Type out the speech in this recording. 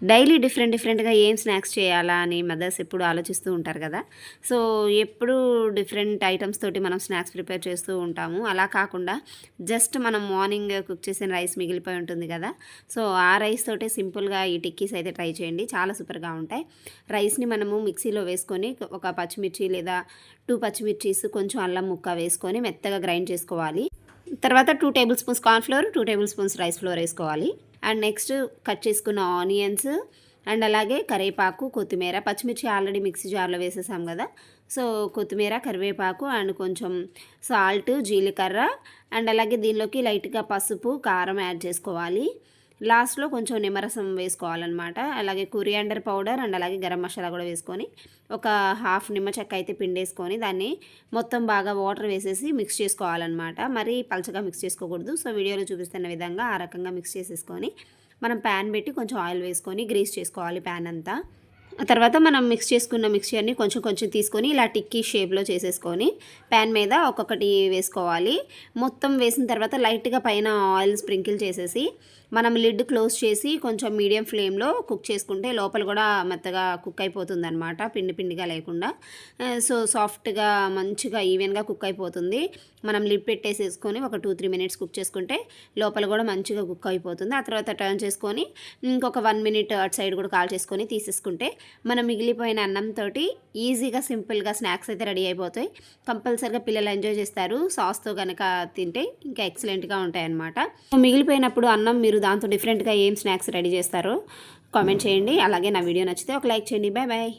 Daily డిఫరెంట్‌గా ఏం snacks చేయాలా అని మదర్స్ ఎప్పుడు ఆలోచిస్తూ ఉంటారు కదా! సో, ఎప్పుడూ డిఫరెంట్ ఐటెమ్స్ తోటి మనం స్నాక్స్ ప్రిపేర్ చేస్తూ ఉంటాము. అలా కాకుండా జస్ట్ మనం మార్నింగ్ కుక్ చేసిన రైస్ మిగిలిపోయి ఉంటుంది కదా! సో, ఆ రైస్ తోటే సింపుల్‌గా ఈ టిక్కీస్ అయితే ట్రై చేయండి. చాలా సూపర్‌గా ఉంటాయి. రైస్‌ని మనము మిక్సీలో వేసుకొని ఒక పచ్చిమిర్చి లేదా 2 పచ్చిమిర్చీస్ కొంచెం అల్లం ముక్క వేసుకొని మెత్తగా గ్రైండ్ చేసుకోవాలి. తర్వాత 2 table spoons corn flour, 2 table spoons rice flour ఏసుకోవాలి. అండ్ నెక్స్ట్ కట్ చేసుకున్న ఆనియన్స్ అండ్ అలాగే కరివేపాకు, కొత్తిమీర, పచ్చిమిర్చి ఆల్రెడీ మిక్సీ జార్‌లో వేసేసాం గదా! సో, కొత్తిమీర, కరివేపాకు అండ్ కొంచెం సాల్ట్, జీలకర్ర అండ్ అలాగే దీనిలోకి లైట్‌గా పసుపు, కారం యాడ్ చేసుకోవాలి. లాస్ట్‌లో కొంచెం నిమ్మరసం వేసుకోవాలనమాట. అలాగే కొరియాండర్ పౌడర్ అండ్ అలాగే గరం మసాలా కూడా వేసుకొని ఒక హాఫ్ నిమ్మ చెక్క అయితే పిండేసుకొని దాన్ని మొత్తం బాగా వాటర్ వేసేసి మిక్స్ చేసుకోవాలన్నమాట. మరీ పలచగా మిక్స్ చేసుకోకూడదు. సో, వీడియోలో చూపిస్తున్న విధంగా ఆ రకంగా మిక్స్ చేసేసుకొని మనం ప్యాన్ పెట్టి కొంచెం ఆయిల్ వేసుకొని గ్రీస్ చేసుకోవాలి ప్యాన్ అంతా. ఆ తర్వాత మనం మిక్స్ చేసుకున్న మిక్స్చర్ని కొంచెం తీసుకొని ఇలా టిక్కీ షేప్లో చేసేసుకొని ప్యాన్ మీద ఒక్కొక్కటి వేసుకోవాలి. మొత్తం వేసిన తర్వాత లైట్గా పైన ఆయిల్ స్ప్రింకిల్ చేసేసి మనం లిడ్ క్లోజ్ చేసి కొంచెం మీడియం ఫ్లేమ్లో కుక్ చేసుకుంటే లోపల కూడా మెత్తగా కుక్ అయిపోతుందన్నమాట, పిండిగా లేకుండా. సో, సాఫ్ట్గా మంచిగా ఈవెన్గా కుక్ అయిపోతుంది. మనం లిడ్ పెట్టేసేసుకొని ఒక 2-3 మినిట్స్ కుక్ చేసుకుంటే లోపల కూడా మంచిగా కుక్ అయిపోతుంది. ఆ తర్వాత టర్న్ చేసుకొని ఇంకొక 1 మినిట్ అటు సైడ్ కూడా కాల్ చేసుకొని తీసేసుకుంటే మనం మిగిలిపోయిన అన్నంతో ఈజీగా సింపుల్గా స్నాక్స్ అయితే రెడీ అయిపోతాయి. కంపల్సరిగా పిల్లలు ఎంజాయ్ చేస్తారు. సాస్తో కనుక తింటే ఇంకా ఎక్సలెంట్గా ఉంటాయి అన్నమాట. మిగిలిపోయినప్పుడు అన్నం మీరు దాంతో డిఫరెంట్గా ఏం స్నాక్స్ రెడీ చేస్తారో కామెంట్ చేయండి. అలాగే నా వీడియో నచ్చితే ఒక లైక్ చేయండి. Bye bye.